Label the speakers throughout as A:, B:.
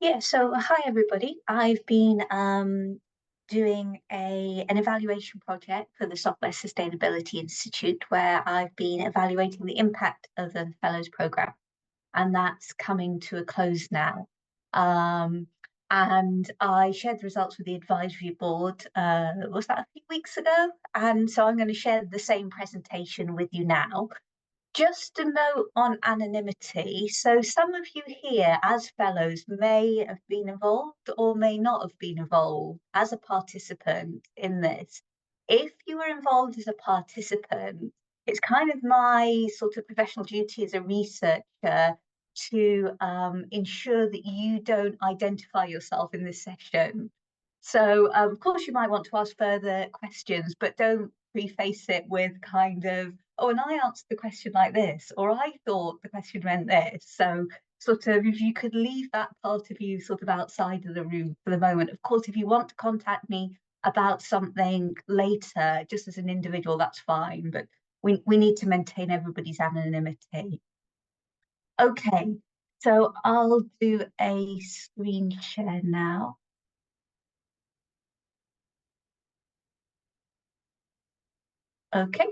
A: Yeah, so hi everybody. I've been doing an evaluation project for the Software Sustainability Institute where I've been evaluating the impact of the Fellows Programme, and that's coming to a close now. And I shared the results with the advisory board, was that a few weeks ago? And so I'm going to share the same presentation with you now. Just a note on anonymity. So some of you here as fellows may have been involved or may not have been involved as a participant in this. If you were involved as a participant, it's kind of my sort of professional duty as a researcher to ensure that you don't identify yourself in this session. So of course you might want to ask further questions, but don't preface it with kind of, oh, and I answered the question like this, or I thought the question meant this. So sort of if you could leave that part of you sort of outside of the room for the moment. Of course, if you want to contact me about something later, just as an individual, that's fine, but we need to maintain everybody's anonymity. Okay, so I'll do a screen share now. Okay.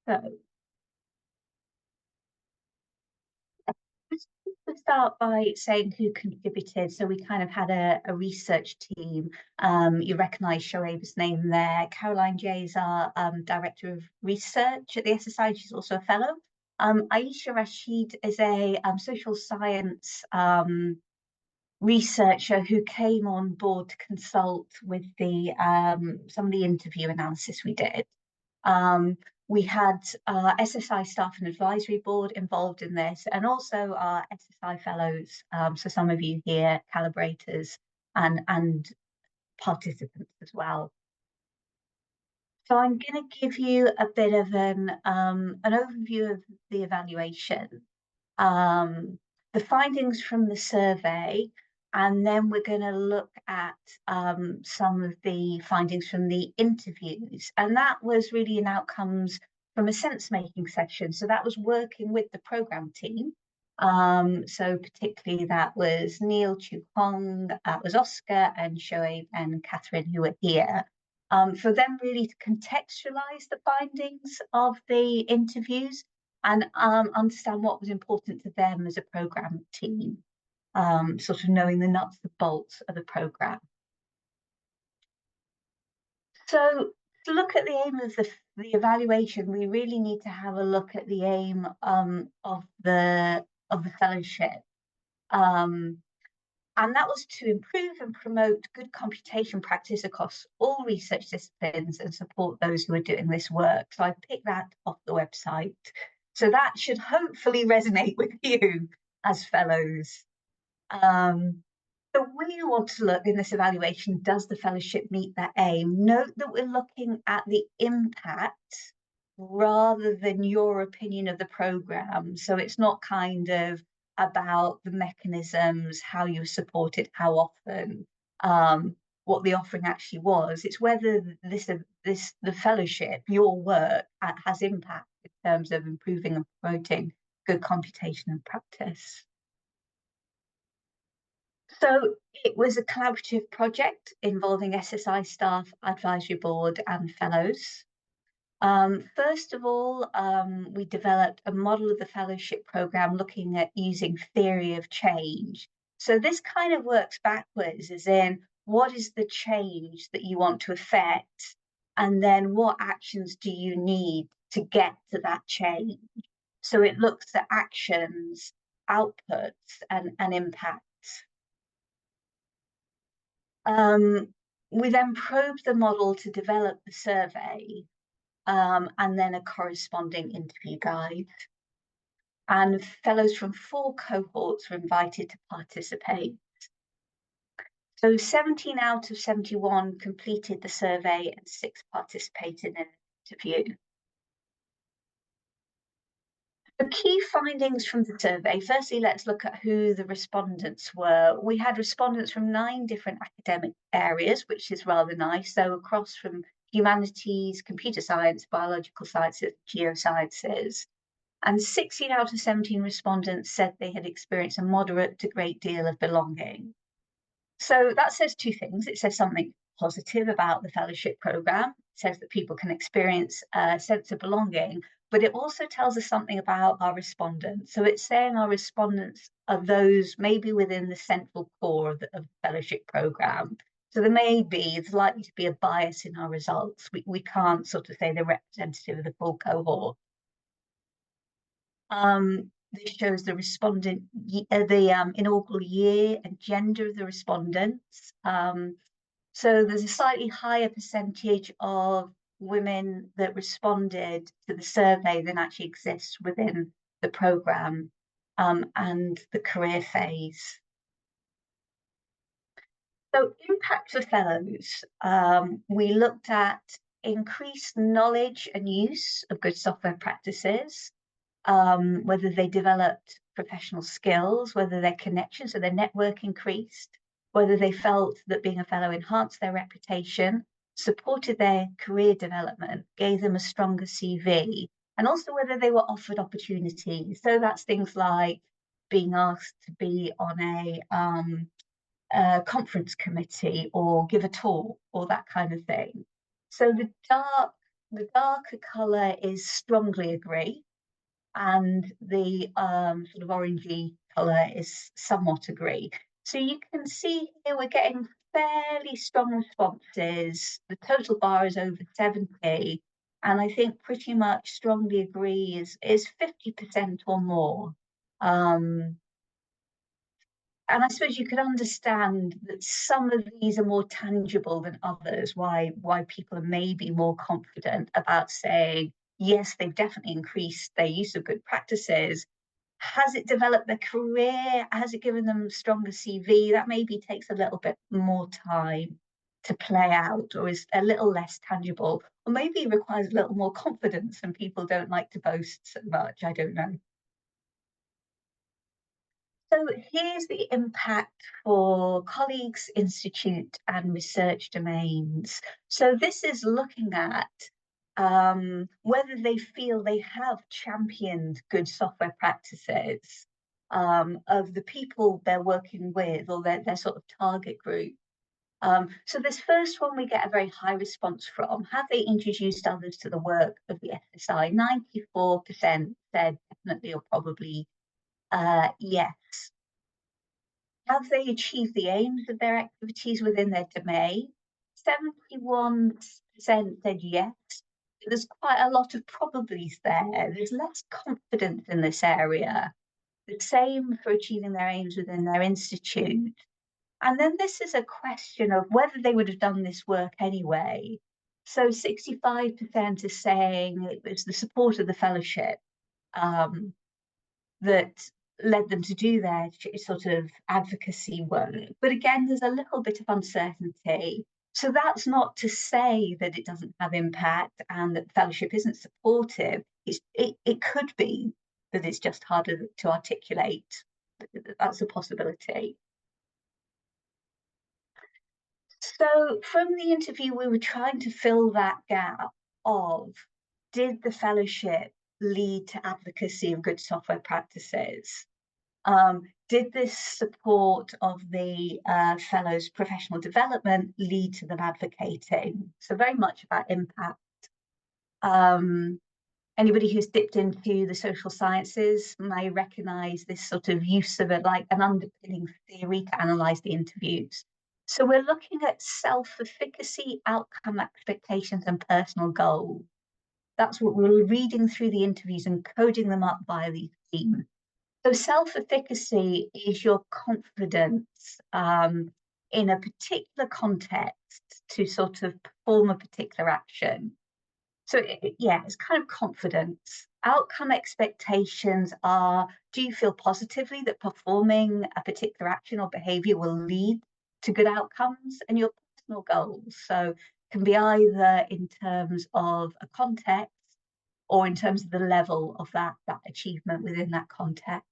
A: So just to start by saying who contributed. So we kind of had a research team. You recognise Shoaib's name there. Caroline J is our Director of Research at the SSI. She's also a fellow. Aisha Rashid is a social science researcher who came on board to consult with the some of the interview analysis we did. We had SSI staff and advisory board involved in this, and also our SSI fellows. So some of you here, calibrators and participants as well. So I'm going to give you a bit of an overview of the evaluation, the findings from the survey, and then we're going to look at some of the findings from the interviews. And that was really an outcomes from a sense-making session. So that was working with the programme team. So particularly that was Neil, Chu Hong, that was Oscar and Shoaib and Catherine who were here. For them really to contextualise the findings of the interviews and understand what was important to them as a programme team. Sort of knowing the nuts and bolts of the programme. So to look at the aim of the evaluation, we really need to have a look at the aim of the fellowship. And that was to improve and promote good computation practice across all research disciplines and support those who are doing this work. So I picked that off the website. So that should hopefully resonate with you as fellows. So we want to look in this evaluation, does the fellowship meet that aim? Note that we're looking at the impact rather than your opinion of the programme. So it's not kind of about the mechanisms, how you support it, how often, what the offering actually was. It's whether the fellowship, your work, has impact in terms of improving and promoting good computation and practice. So it was a collaborative project involving SSI staff, advisory board and fellows. First of all, we developed a model of the fellowship programme looking at using theory of change. So this kind of works backwards, as in what is the change that you want to affect? And then what actions do you need to get to that change? So it looks at actions, outputs and impacts. We then probed the model to develop the survey and then a corresponding interview guide. And fellows from 4 cohorts were invited to participate. So 17 out of 71 completed the survey and 6 participated in an interview. The key findings from the survey, firstly, let's look at who the respondents were. We had respondents from 9 different academic areas, which is rather nice. So across from humanities, computer science, biological sciences, geosciences. And 16 out of 17 respondents said they had experienced a moderate to great deal of belonging. So that says two things. It says something positive about the fellowship program. It says that people can experience a sense of belonging, but it also tells us something about our respondents. So it's saying our respondents are those maybe within the central core of the fellowship program. So there's likely to be a bias in our results. We can't sort of say they're representative of the full cohort. This shows the respondent, the inaugural year and gender of the respondents. So there's a slightly higher percentage of women that responded to the survey than actually exists within the programme and the career phase. So impact for fellows, we looked at increased knowledge and use of good software practices, whether they developed professional skills, whether their connections or their network increased, whether they felt that being a fellow enhanced their reputation, supported their career development, gave them a stronger CV, and also whether they were offered opportunities. So that's things like being asked to be on a conference committee or give a talk or that kind of thing. So the darker colour is strongly agree, and the sort of orangey colour is somewhat agree. So you can see here we're getting fairly strong responses. The total bar is over 70, and I think pretty much strongly agree is 50% or more. And I suppose you could understand that some of these are more tangible than others, why people are maybe more confident about saying, yes, they've definitely increased their use of good practices. Has it developed their career? Has it given them a stronger CV? That maybe takes a little bit more time to play out, or is a little less tangible, or maybe requires a little more confidence and people don't like to boast so much. I don't know. So here's the impact for colleagues, institute and research domains. So this is looking at whether they feel they have championed good software practices of the people they're working with or their sort of target group. So this first one we get a very high response from. Have they introduced others to the work of the SSI? 94% said definitely or probably yes. Have they achieved the aims of their activities within their domain? 71% said yes. There's quite a lot of probablys there. There's less confidence in this area. The same for achieving their aims within their institute. And then this is a question of whether they would have done this work anyway. So 65% are saying it was the support of the fellowship that led them to do their sort of advocacy work. But again, there's a little bit of uncertainty. So that's not to say that it doesn't have impact and that the fellowship isn't supportive. It could be that it's just harder to articulate. That's a possibility. So from the interview, we were trying to fill that gap of, did the fellowship lead to advocacy of good software practices? Did this support of the fellows' professional development lead to them advocating? So very much about impact. Anybody who's dipped into the social sciences may recognise this sort of use of it like an underpinning theory to analyse the interviews. So we're looking at self-efficacy, outcome expectations and personal goals. That's what we're reading through the interviews and coding them up via these themes. So self-efficacy is your confidence in a particular context to sort of perform a particular action. So it's kind of confidence. Outcome expectations are, do you feel positively that performing a particular action or behavior will lead to good outcomes? And your personal goals, so can be either in terms of a context or in terms of the level of that achievement within that context.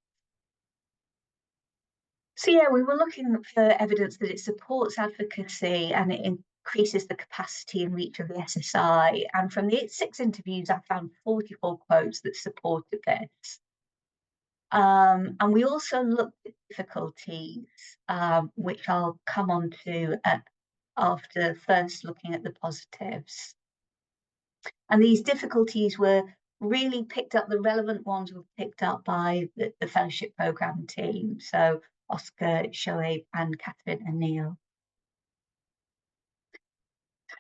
A: So yeah, we were looking for evidence that it supports advocacy and it increases the capacity and reach of the SSI. And from the 6 interviews, I found 44 quotes that supported this. And we also looked at difficulties, which I'll come on to after first looking at the positives. And these difficulties were really picked up, the relevant ones were picked up by the fellowship program team. So Oscar, Shoaib, and Catherine and Neil.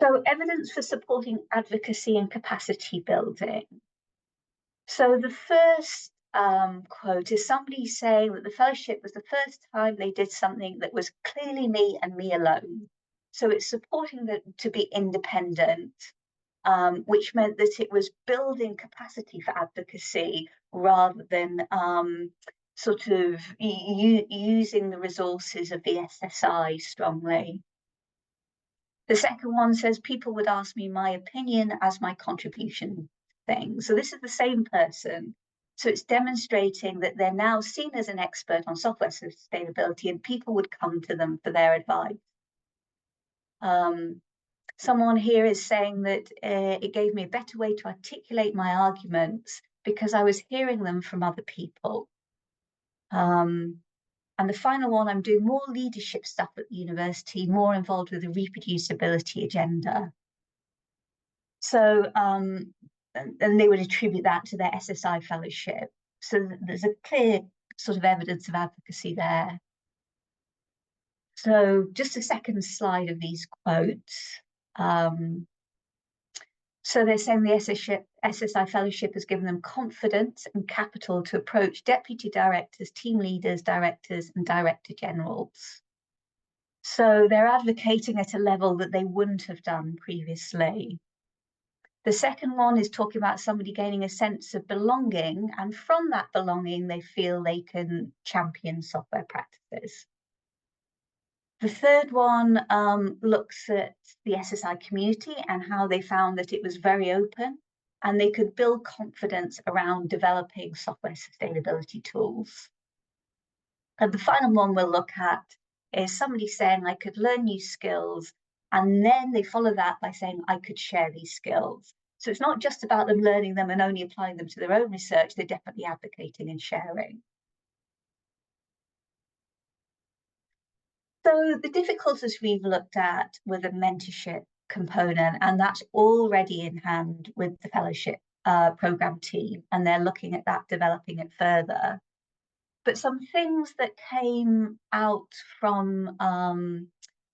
A: So evidence for supporting advocacy and capacity building. So the first quote is somebody saying that the fellowship was the first time they did something that was clearly me and me alone. So it's supporting them to be independent, which meant that it was building capacity for advocacy rather than sort of using the resources of the SSI strongly. The second one says people would ask me my opinion as my contribution thing. So this is the same person. So it's demonstrating that they're now seen as an expert on software sustainability and people would come to them for their advice. Someone here is saying that it gave me a better way to articulate my arguments because I was hearing them from other people. And the final one, I'm doing more leadership stuff at the university, more involved with the reproducibility agenda. So, and they would attribute that to their SSI fellowship. So there's a clear sort of evidence of advocacy there. So just a second slide of these quotes. So they're saying the SSI fellowship has given them confidence and capital to approach deputy directors, team leaders, directors, and director generals. So they're advocating at a level that they wouldn't have done previously. The second one is talking about somebody gaining a sense of belonging, and from that belonging, they feel they can champion software practices. The third one looks at the SSI community and how they found that it was very open and they could build confidence around developing software sustainability tools. And the final one we'll look at is somebody saying I could learn new skills, and then they follow that by saying I could share these skills. So it's not just about them learning them and only applying them to their own research, they're definitely advocating and sharing. So the difficulties we've looked at were the mentorship component, and that's already in hand with the fellowship program team, and they're looking at that, developing it further. But some things that came out from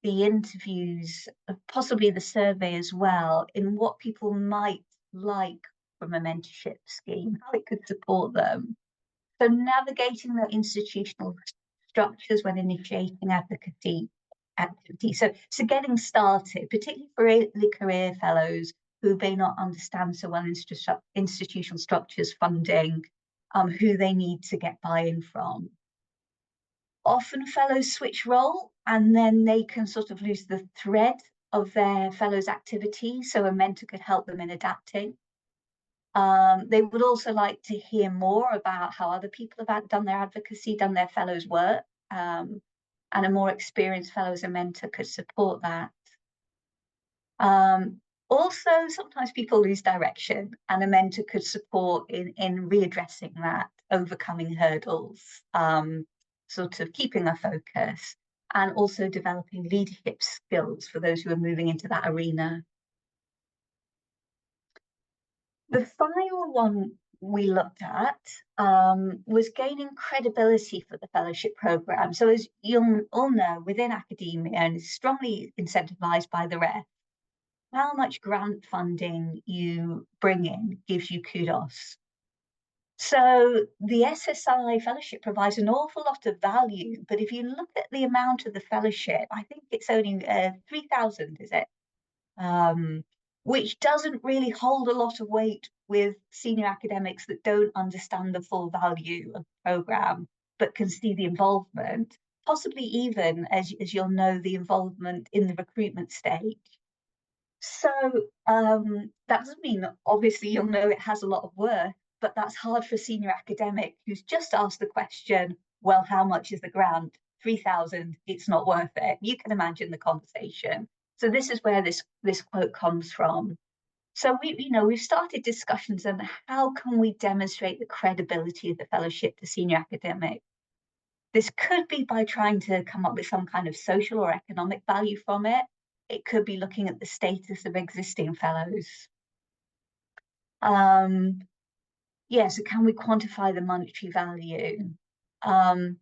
A: the interviews, possibly the survey as well, in what people might like from a mentorship scheme, how it could support them. So navigating the institutional structures when initiating advocacy activity. So getting started, particularly for early career fellows who may not understand so well institutional structures, funding, who they need to get buy-in from. Often fellows switch role and then they can sort of lose the thread of their fellows' activity, so a mentor could help them in adapting. They would also like to hear more about how other people have done their advocacy, done their fellows' work, and a more experienced fellow as a mentor could support that. Also, sometimes people lose direction, and a mentor could support in readdressing that, overcoming hurdles, sort of keeping a focus, and also developing leadership skills for those who are moving into that arena. The final one we looked at was gaining credibility for the fellowship program. So as you all know, within academia, and is strongly incentivized by the ref, how much grant funding you bring in gives you kudos. So the SSI fellowship provides an awful lot of value, but if you look at the amount of the fellowship, I think it's only 3,000, is it? Which doesn't really hold a lot of weight with senior academics that don't understand the full value of the programme, but can see the involvement, possibly even, as you'll know, the involvement in the recruitment stage. So that doesn't mean, obviously, you'll know it has a lot of work, but that's hard for a senior academic who's just asked the question, well, how much is the grant? 3,000, it's not worth it. You can imagine the conversation. So this is where this quote comes from. So we've started discussions on how can we demonstrate the credibility of the fellowship to senior academics. This could be by trying to come up with some kind of social or economic value from it. It could be looking at the status of existing fellows. So can we quantify the monetary value? And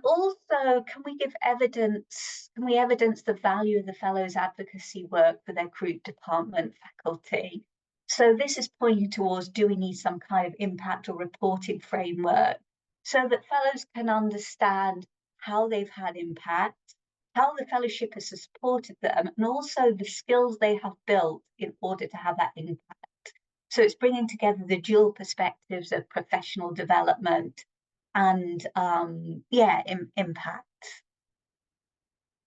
A: also, can we evidence the value of the fellows' advocacy work for their group, department, faculty? So this is pointing towards, do we need some kind of impact or reporting framework so that fellows can understand how they've had impact, how the fellowship has supported them, and also the skills they have built in order to have that impact. So it's bringing together the dual perspectives of professional development and impact.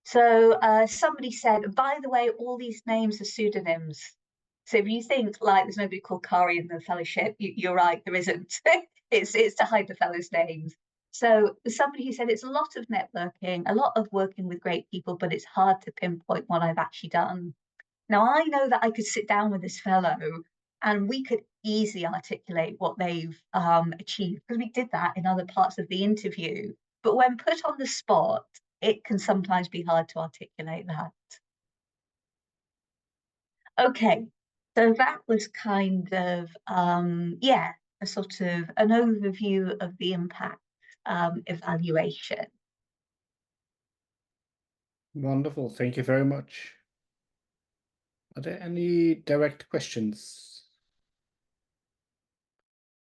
A: So somebody said, by the way, all these names are pseudonyms. So if you think like there's nobody called Kari in the fellowship, you're right, there isn't. it's to hide the fellows' names. So somebody who said it's a lot of networking, a lot of working with great people, but it's hard to pinpoint what I've actually done. Now, I know that I could sit down with this fellow and we could easily articulate what they've achieved, because we did that in other parts of the interview. But when put on the spot, it can sometimes be hard to articulate that. Okay, so that was kind of, a sort of an overview of the impact evaluation.
B: Wonderful, thank you very much. Are there any direct questions?